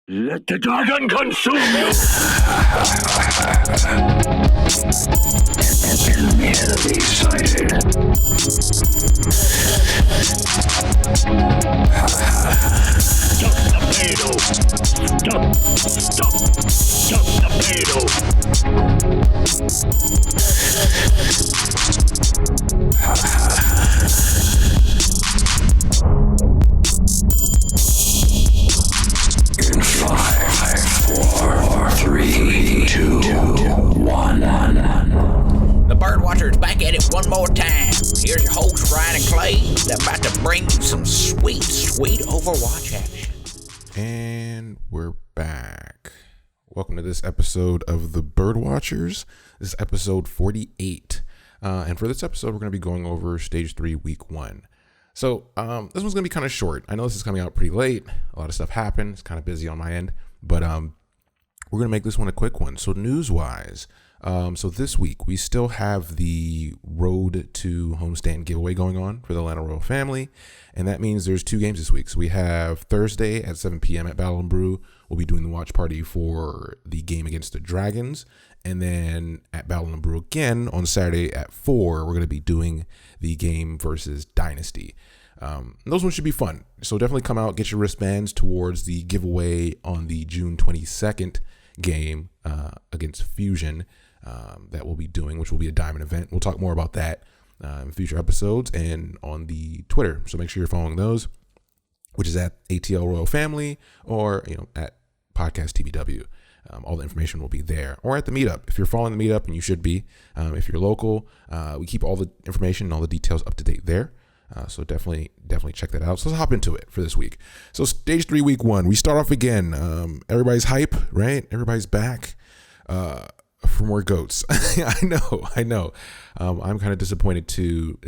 Let the dragon consume you! Enemy sighted. Stop the payload! Stop the payload! In 5, 4, 3, 2, 1. The Birdwatcher's back at it one more time. Here's your host, Ryan and Clay. They're about to bring you some sweet Overwatch action. And we're back. Welcome to this episode of the Birdwatchers. This is episode 48. And for this episode, we're going to be going over Stage 3, Week 1. So this one's going to be kind of short. I know this is coming out pretty late. A lot of stuff happened. It's kind of busy on my end. But we're going to make this one a quick one. So news-wise, so this week, we still have the Road to Homestand giveaway going on for the Atlanta Royal family. And that means there's 2 games this week. So we have Thursday at 7 p.m. at Battle and Brew. We'll be doing the watch party for the game against the Dragons. And then at Battle and Brew again on Saturday at 4, we're going to be doing the game versus Dynasty. Those ones should be fun. So definitely come out, get your wristbands towards the giveaway on the June 22nd game against Fusion that we'll be doing, which will be a diamond event. We'll talk more about that in future episodes and on the Twitter. So make sure you're following those, which is at ATL Royal Family or at Podcast TBW. All the information will be there, or at the meetup. If you're following the meetup, and you should be, if you're local, we keep all the information and all the details up to date there. So definitely check that out. So let's hop into it for this week. So Stage 3, Week 1. We start off again. Everybody's hype, right? Everybody's back for more goats. I know. I'm kind of disappointed too.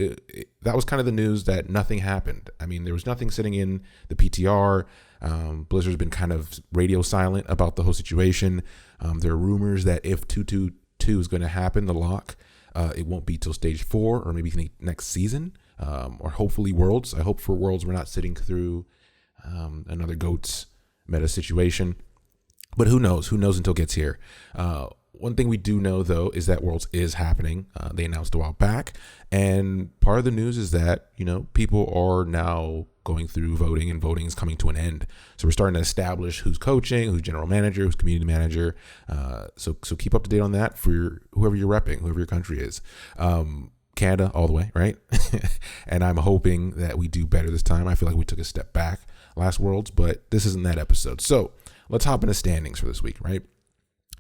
That was kind of the news that nothing happened. I mean, there was nothing sitting in the PTR. Blizzard's been kind of radio silent about the whole situation. There are rumors that if 222 is going to happen, the lock, it won't be till Stage 4 or maybe next season, or hopefully Worlds. I hope for Worlds we're not sitting through another GOATS meta situation. But who knows? Who knows until it gets here? One thing we do know, though, is that Worlds is happening. They announced a while back. And part of the news is that, people are now going through voting, and voting is coming to an end. So we're starting to establish who's coaching, who's general manager, who's community manager. So keep up to date on that for whoever you're repping, whoever your country is. Canada all the way, right? And I'm hoping that we do better this time. I feel like we took a step back last Worlds, but this isn't that episode. So let's hop into standings for this week, right?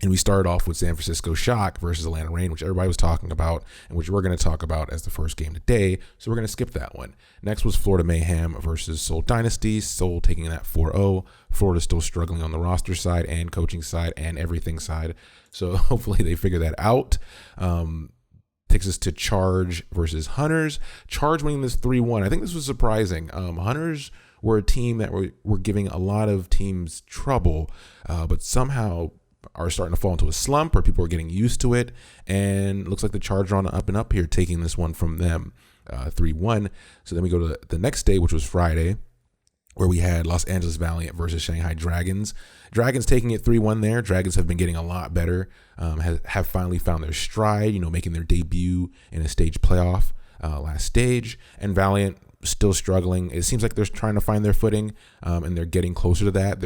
And we started off with San Francisco Shock versus Atlanta Reign, which everybody was talking about and which we're going to talk about as the first game today. So we're going to skip that one. Next was Florida Mayhem versus Seoul Dynasty. Seoul taking that 4-0. Florida's still struggling on the roster side and coaching side and everything side. So hopefully they figure that out. Takes us to Charge versus Hunters. Charge winning this 3-1. I think this was surprising. Hunters were a team that were giving a lot of teams trouble, but somehow are starting to fall into a slump, or people are getting used to it, and looks like the Charge are on up and up here, taking this one from them, 3-1. So then we go to the next day, which was Friday, where we had Los Angeles Valiant versus Shanghai Dragons. Dragons taking it 3-1 there. Dragons have been getting a lot better, have finally found their stride, making their debut in a stage playoff last stage, and Valiant still struggling. It seems like they're trying to find their footing, and they're getting closer to that.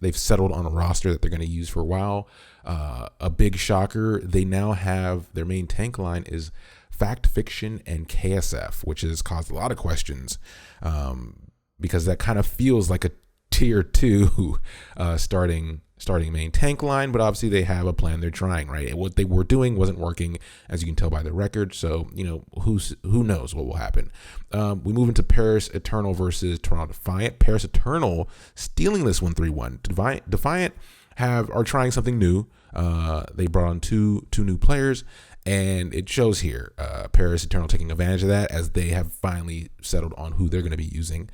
They've settled on a roster that they're going to use for a while. A big shocker, they now have their main tank line is Fact Fiction and KSF, which has caused a lot of questions, because that kind of feels like a tier 2 starting main tank line, but obviously they have a plan they're trying, right? And what they were doing wasn't working, as you can tell by the record. So, who knows what will happen. We move into Paris Eternal versus Toronto Defiant. Paris Eternal stealing this one 3-1. Defiant are trying something new. They brought on two new players, and it shows here. Paris Eternal taking advantage of that, as they have finally settled on who they're going to be using.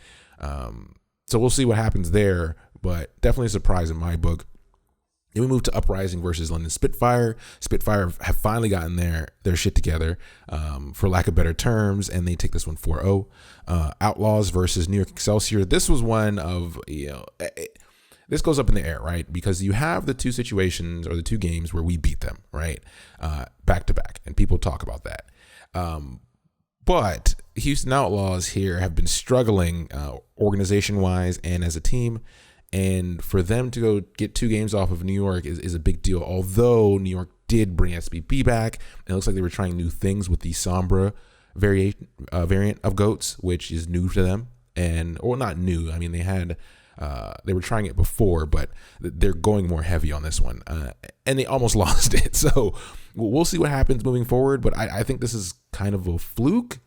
So we'll see what happens there, but definitely a surprise in my book. Then we move to Uprising versus London Spitfire. Spitfire have finally gotten their shit together, for lack of better terms, and they take this one 4-0. Outlaws versus New York Excelsior. This was one of, this goes up in the air, right? Because you have the two situations or the two games where we beat them, right? Back to back. And people talk about that. But Houston Outlaws here have been struggling organization-wise and as a team. And for them to go get 2 games off of New York is a big deal. Although New York did bring SBB back, and it looks like they were trying new things with the Sombra variant of goats, which is new to them. Or not new. I mean, they were trying it before, but they're going more heavy on this one. And they almost lost it. So we'll see what happens moving forward. But I think this is kind of a fluke.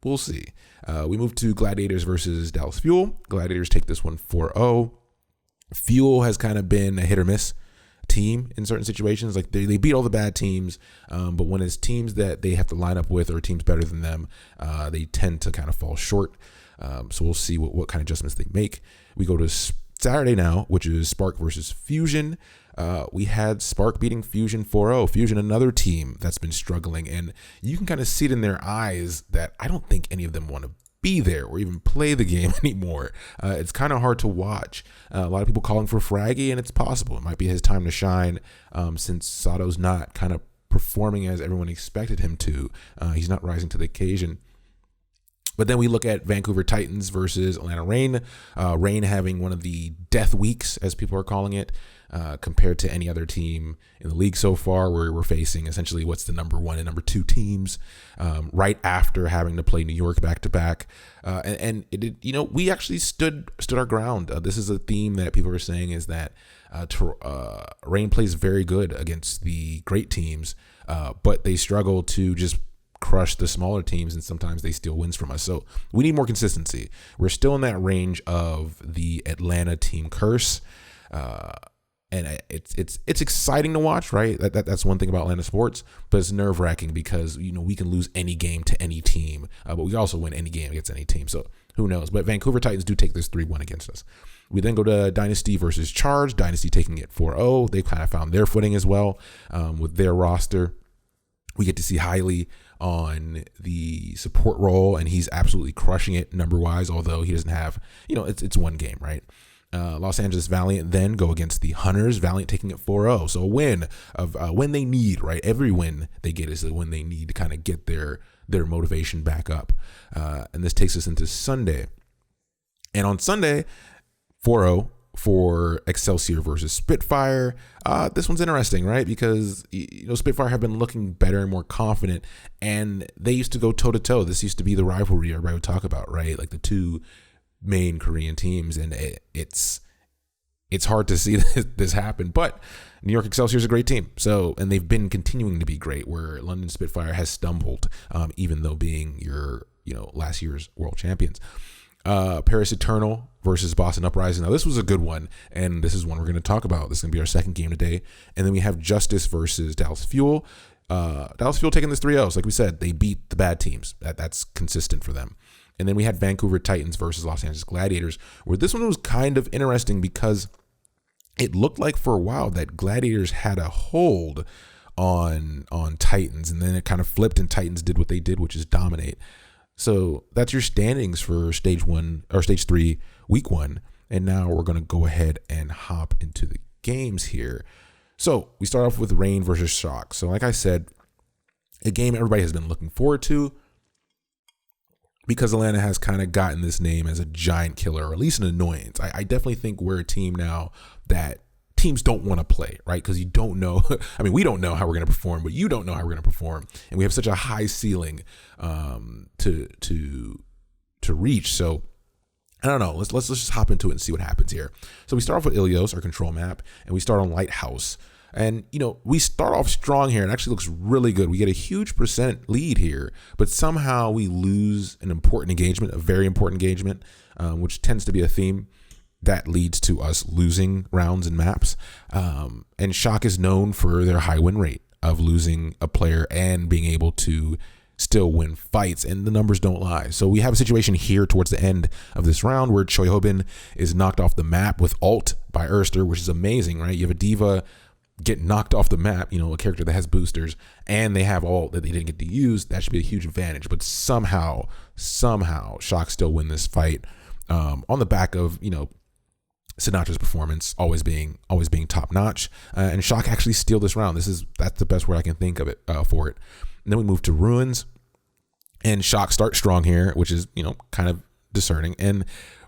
We'll see. We move to Gladiators versus Dallas Fuel. Gladiators take this one 4-0. Fuel has kind of been a hit or miss team in certain situations. Like they beat all the bad teams, but when it's teams that they have to line up with or teams better than them, they tend to kind of fall short. So we'll see what kind of adjustments they make. We go to Saturday now, which is Spark versus Fusion. We had Spark beating Fusion 4-0. Fusion, another team that's been struggling, and you can kind of see it in their eyes that I don't think any of them want to be there or even play the game anymore. It's kind of hard to watch. A lot of people calling for Fraggy, and it's possible. It might be his time to shine since Sato's not kind of performing as everyone expected him to. He's not rising to the occasion. But then we look at Vancouver Titans versus Atlanta Reign. Reign having one of the death weeks, as people are calling it, compared to any other team in the league so far, where we're facing essentially what's the number 1 and number 2 teams right after having to play New York back to back. And it, we actually stood our ground. This is a theme that people are saying is that Reign plays very good against the great teams, but they struggle to just crush the smaller teams, and sometimes they steal wins from us. So we need more consistency. We're still in that range of the Atlanta team curse, and it's exciting to watch, right? That's one thing about Atlanta sports, but it's nerve-wracking because we can lose any game to any team, but we also win any game against any team. So who knows? But Vancouver Titans do take this 3-1 against us. We then go to Dynasty versus Charge. Dynasty taking it 4-0. They kind of found their footing as well with their roster. We get to see Hiley on the support role, and he's absolutely crushing it number-wise, although he doesn't have, it's one game, right? Los Angeles Valiant then go against the Hunters. Valiant taking it 4-0. So a win of when they need, right? Every win they get is when they need to kind of get their motivation back up. And this takes us into Sunday. And on Sunday, 4-0 for Excelsior versus Spitfire. This one's interesting, right? Because Spitfire have been looking better and more confident, and they used to go toe-to-toe. This used to be the rivalry everybody would talk about, right? Like the two main Korean teams, and it's hard to see this happen. But New York Excelsior is a great team, and they've been continuing to be great, where London Spitfire has stumbled, even though being your last year's world champions. Paris Eternal versus Boston Uprising. Now, this was a good one, and this is one we're going to talk about. This is going to be our second game today. And then we have Justice versus Dallas Fuel. Dallas Fuel taking this 3-0. So like we said, they beat the bad teams. That's consistent for them. And then we had Vancouver Titans versus Los Angeles Gladiators, where this one was kind of interesting because it looked like for a while that Gladiators had a hold on Titans, and then it kind of flipped, and Titans did what they did, which is dominate. So that's your standings for stage 3, week 1. And now we're going to go ahead and hop into the games here. So we start off with Reign versus Shock. So like I said, a game everybody has been looking forward to because Atlanta has kind of gotten this name as a giant killer, or at least an annoyance. I definitely think we're a team now that teams don't want to play, right? Because you don't know. I mean, we don't know how we're going to perform, but you don't know how we're going to perform, and we have such a high ceiling to reach. So I don't know. Let's just hop into it and see what happens here. So we start off with Ilios, our control map, and we start on Lighthouse. And, we start off strong here. It actually looks really good. We get a huge % lead here, but somehow we lose an important engagement, a very important engagement, which tends to be a theme that leads to us losing rounds and maps. And Shock is known for their high win rate of losing a player and being able to still win fights, and the numbers don't lie. So we have a situation here towards the end of this round where Choi Hobin is knocked off the map with ult by Erster, which is amazing, right? You have a diva get knocked off the map, a character that has boosters, and they have ult that they didn't get to use. That should be a huge advantage. But somehow Shock still win this fight on the back of, Sinatra's performance always being top notch, and Shock actually steal this round. That's the best word I can think of it for it. And then we move to Ruins, and Shock starts strong here, which is kind of discerning,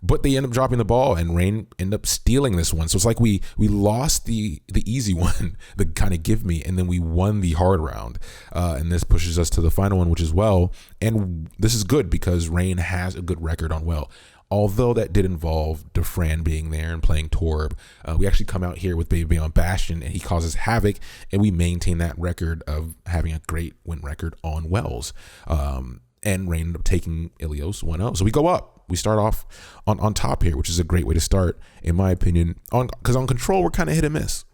but they end up dropping the ball, and Rain end up stealing this one. So it's like we lost the easy one, the kind of give me, and then we won the hard round, and this pushes us to the final one, which is Well. And this is good because Rain has a good record on Well. Although that did involve Defran being there and playing Torb, we actually come out here with Baby on Bastion, and he causes havoc, and we maintain that record of having a great win record on Wells. And Rain ended up taking Ilios 1-0. So we go up. We start off on top here, which is a great way to start, in my opinion. Because on Control, we're kind of hit and miss.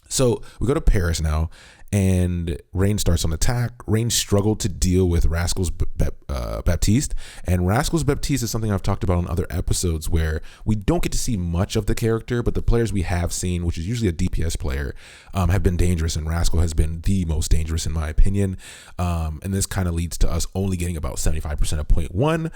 So we go to Paris now, and Rain starts on attack. Rain struggled to deal with Rascal's Baptiste, and Rascal's Baptiste is something I've talked about on other episodes where we don't get to see much of the character, but the players we have seen, which is usually a DPS player, have been dangerous, and Rascal has been the most dangerous in my opinion. And this kind of leads to us only getting about 75% of point one.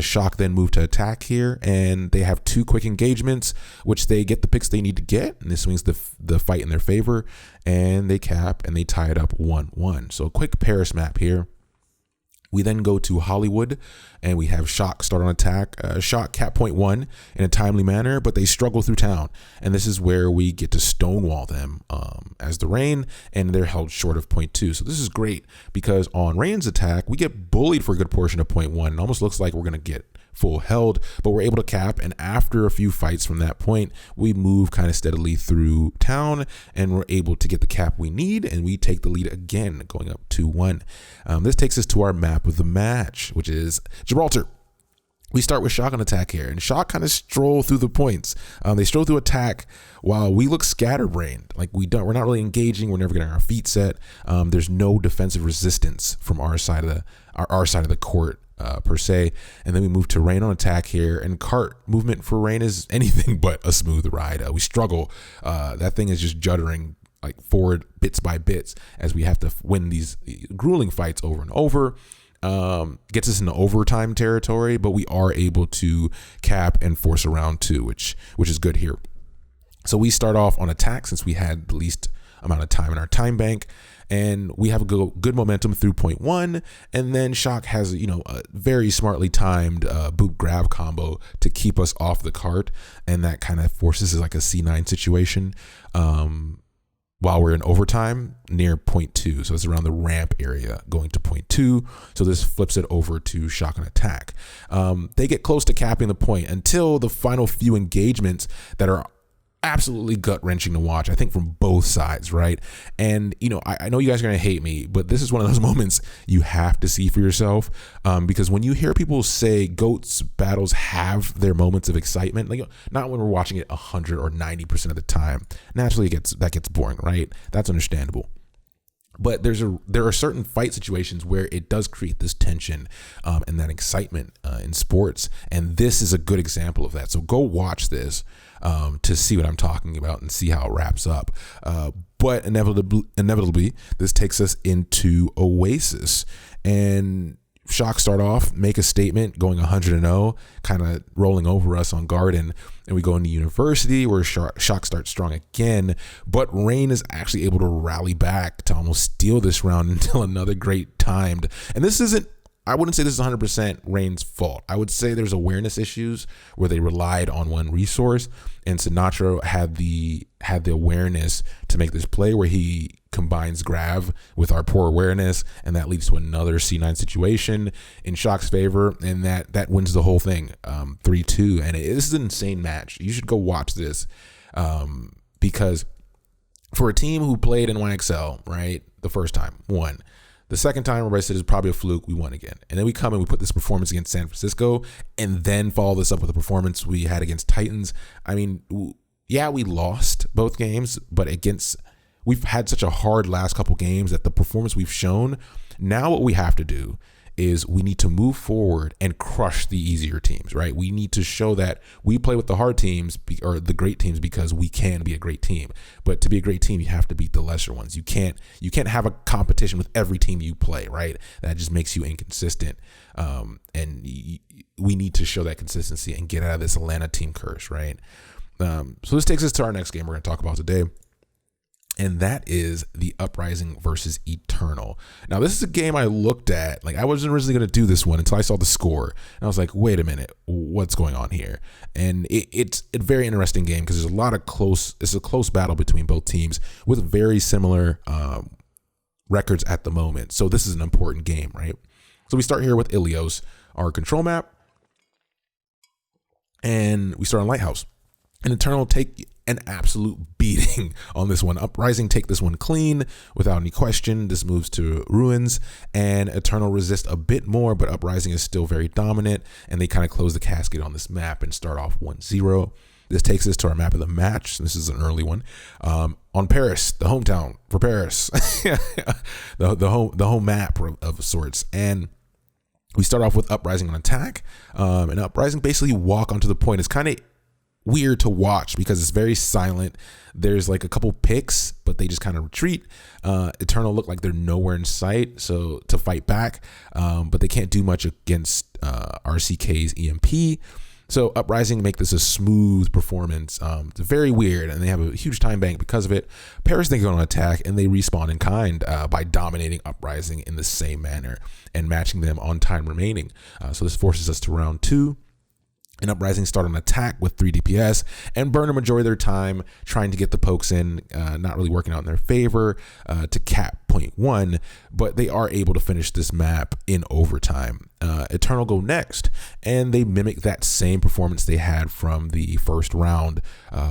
Shock then moved to attack here, and they have 2 quick engagements, which they get the picks they need to get, and this swings the fight in their favor, and they cap and they tie it up 1-1. So a quick Paris map here. We then go to Hollywood, and we have Shock start on attack. Shock cap point 1 in a timely manner, but they struggle through town. And this is where we get to stonewall them as the Rain, and they're held short of point 2. So this is great because on Rain's attack, we get bullied for a good portion of point 1. It almost looks like we're going to get full held, but we're able to cap, and after a few fights from that point, we move kind of steadily through town, and we're able to get the cap we need, and we take the lead again, going up 2-1. This takes us to our map of the match, which is Gibraltar. We start with Shock on attack here, and Shock kind of stroll through the points. They stroll through attack while we look scatterbrained. Like we're not really engaging. We're never getting our feet set. There's no defensive resistance from our side of the court. Per se, and then we move to Rain on attack here, and cart movement for Rain is anything but a smooth ride. We struggle. That thing is just juddering like forward bits by bits as we have to win these grueling fights over and over. Gets us into overtime territory, but we are able to cap and force a round 2, which is good here. So we start off on attack since we had the least amount of time in our time bank, and we have a good momentum through point 1, and then Shock has a very smartly timed boop grab combo to keep us off the cart, and that kind of forces like a C9 situation while we're in overtime near point 2. So it's around the ramp area going to point 2. So this flips it over to Shock on attack. They get close to capping the point until the final few engagements that are absolutely gut-wrenching to watch, I think, from both sides, right? And I know you guys are gonna hate me, but this is one of those moments you have to see for yourself, because when you hear people say GOATs battles have their moments of excitement, like not when we're watching it 100 or 90% of the time, naturally that gets boring, right? That's understandable. But there are certain fight situations where it does create this tension and that excitement in sports, and this is a good example of that. So go watch this to see what I'm talking about and see how it wraps up. But inevitably, this takes us into Oasis, and Shock start off, make a statement, going 100-0, kind of rolling over us on Garden, and we go into University where Shock starts strong again, but Rain is actually able to rally back to almost steal this round until another great timed. And I wouldn't say this is 100% Rain's fault. I would say there's awareness issues where they relied on one resource, and Sinatra had the awareness to make this play where he combines Grav with our poor awareness, and that leads to another C9 situation in Shock's favor, and that wins the whole thing 3-2. And this is an insane match. You should go watch this because for a team who played in YXL, right, the first time, won. The second time, everybody said it's probably a fluke. We won again. And then we come and we put this performance against San Francisco and then follow this up with a performance we had against Titans. I mean, yeah, we lost both games, but we've had such a hard last couple games that the performance we've shown, now what we have to do is we need to move forward and crush the easier teams, right? We need to show that we play with the hard teams or the great teams because we can be a great team. But to be a great team, you have to beat the lesser ones. You can't have a competition with every team you play, right? That just makes you inconsistent. We need to show that consistency and get out of this Atlanta team curse, right? So this takes us to our next game we're going to talk about today. And that is the Uprising versus Eternal. Now, this is a game I looked at. Like, I wasn't originally going to do this one until I saw the score. And I was like, wait a minute, what's going on here? And it's a very interesting game because there's it's a close battle between both teams with very similar records at the moment. So this is an important game, right? So we start here with Ilios, our control map. And we start on Lighthouse. And Eternal take an absolute beating on this one. Uprising take this one clean without any question. This moves to Ruins, and Eternal resist a bit more, but Uprising is still very dominant, and they kind of close the casket on this map and start off 1-0. This takes us to our map of the match. This is an early one. On Paris, the hometown for Paris, the home map of sorts. And we start off with Uprising on attack, and Uprising basically walk onto the point. It's kind of weird to watch because it's very silent. There's like a couple picks, but they just kind of retreat. Eternal look like they're nowhere in sight, so to fight back, but they can't do much against RCK's EMP. So Uprising make this a smooth performance. It's very weird, and they have a huge time bank because of it. Paris they go on attack, and they respawn in kind by dominating Uprising in the same manner and matching them on time remaining. So this forces us to round 2. And Uprising start an attack with 3 DPS and burn a majority of their time trying to get the pokes in, not really working out in their favor to cap 0.1, but they are able to finish this map in overtime. Eternal go next, and they mimic that same performance they had from the first round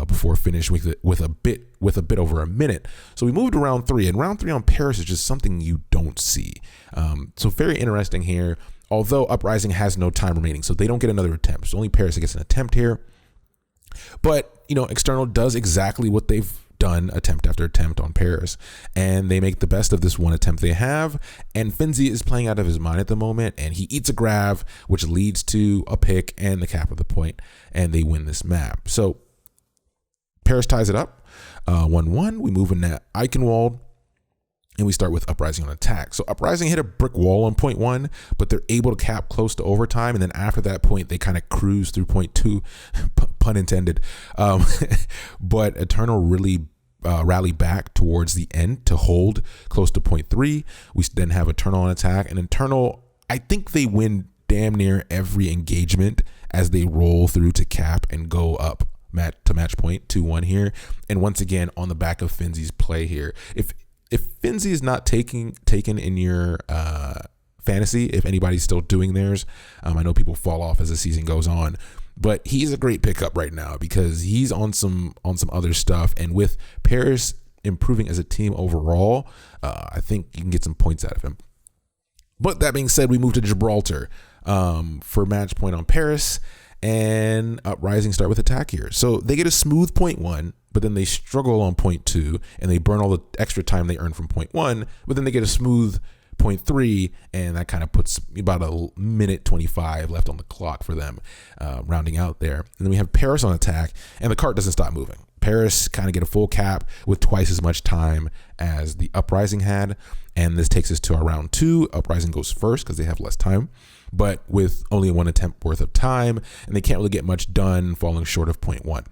before finishing with a bit over a minute. So we moved to round 3, and round 3 on Paris is just something you don't see. So very interesting here. Although Uprising has no time remaining, so they don't get another attempt. So only Paris that gets an attempt here. But, External does exactly what they've done attempt after attempt on Paris. And they make the best of this one attempt they have. And Finzi is playing out of his mind at the moment. And he eats a grab, which leads to a pick and the cap of the point. And they win this map. So Paris ties it up. 1-1. We move in that Eichenwald. And we start with Uprising on attack. So Uprising hit a brick wall on 0.1, but they're able to cap close to overtime. And then after that point, they kind of cruise through 0.2, pun intended. But Eternal really rally back towards the end to hold close to 0.3. We then have Eternal on attack. And Eternal, I think they win damn near every engagement as they roll through to cap and go up to match point 2-1 here. And once again, on the back of Finzi's play here. If Finzi is not taken in your fantasy, if anybody's still doing theirs, I know people fall off as the season goes on, but he's a great pickup right now because he's on some other stuff. And with Paris improving as a team overall, I think you can get some points out of him. But that being said, we move to Gibraltar for match point on Paris, and Uprising start with attack here. So they get a smooth 0.1, but then they struggle on 0.2, and they burn all the extra time they earn from 0.1, but then they get a smooth 0.3, and that kind of puts about a minute 25 left on the clock for them, rounding out there. And then we have Paris on attack, and the cart doesn't stop moving. Paris kind of get a full cap with twice as much time as the Uprising had, and this takes us to our round 2. Uprising goes first because they have less time, but with only 1 attempt worth of time, and they can't really get much done, falling short of 0.1.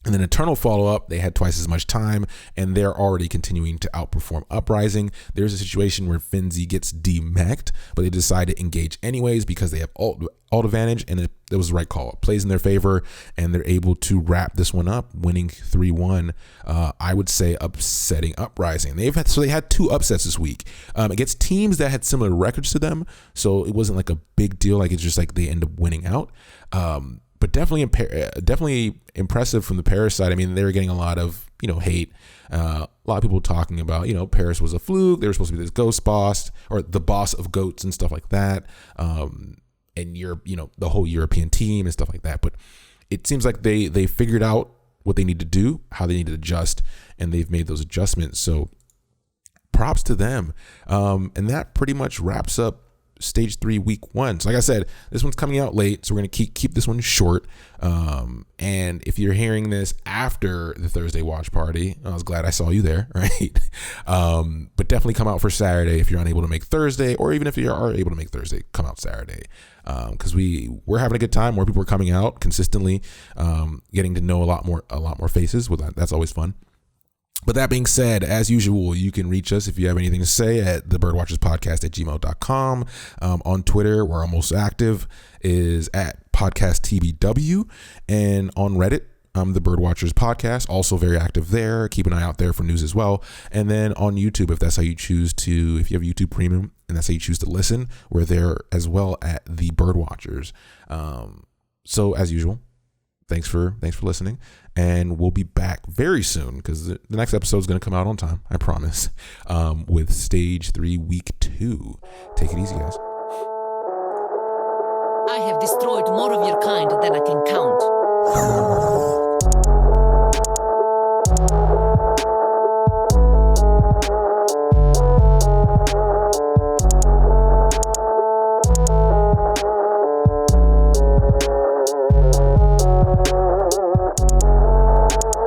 And then Eternal follow-up, they had twice as much time, and they're already continuing to outperform Uprising. There's a situation where Finzi gets demeched, but they decide to engage anyways because they have ult advantage, and it was the right call. It plays in their favor, and they're able to wrap this one up, winning 3-1. I would say upsetting Uprising. They had 2 upsets this week against teams that had similar records to them, so it wasn't like a big deal. Like, it's just like they end up winning out. But definitely impressive from the Paris side. I mean, they were getting a lot of, hate. A lot of people talking about, Paris was a fluke. They were supposed to be this ghost boss or the boss of goats and stuff like that. And the whole European team and stuff like that. But it seems like they figured out what they need to do, how they need to adjust, and they've made those adjustments. So props to them. And that pretty much wraps up Stage 3 Week 1. So like I said, this one's coming out late, so we're going to keep this one short. And if you're hearing this after the Thursday watch party, I was glad I saw you there, right? But definitely come out for Saturday if you're unable to make Thursday, or even if you are able to make Thursday, come out Saturday. Because we're having a good time. More people are coming out consistently, getting to know a lot more faces. That's always fun. But that being said, as usual, you can reach us if you have anything to say at thebirdwatcherspodcast@gmail.com. On Twitter, where our most active is at podcast TBW, and on Reddit, the Birdwatchers Podcast, also very active there. Keep an eye out there for news as well. And then on YouTube, if that's how you choose to, if you have YouTube Premium and that's how you choose to listen, we're there as well at the Birdwatchers. So as usual, thanks for listening, and we'll be back very soon because the next episode is going to come out on time, I promise, with Stage 3 Week 2. Take it easy, guys. I have destroyed more of your kind than I can count.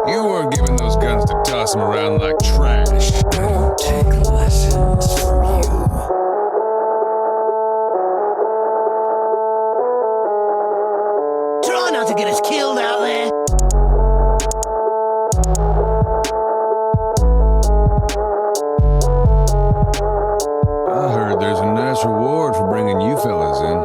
You weren't giving those guns to toss them around like trash. I don't take lessons from you. Try not to get us killed out there. I heard there's a nice reward for bringing you fellas in.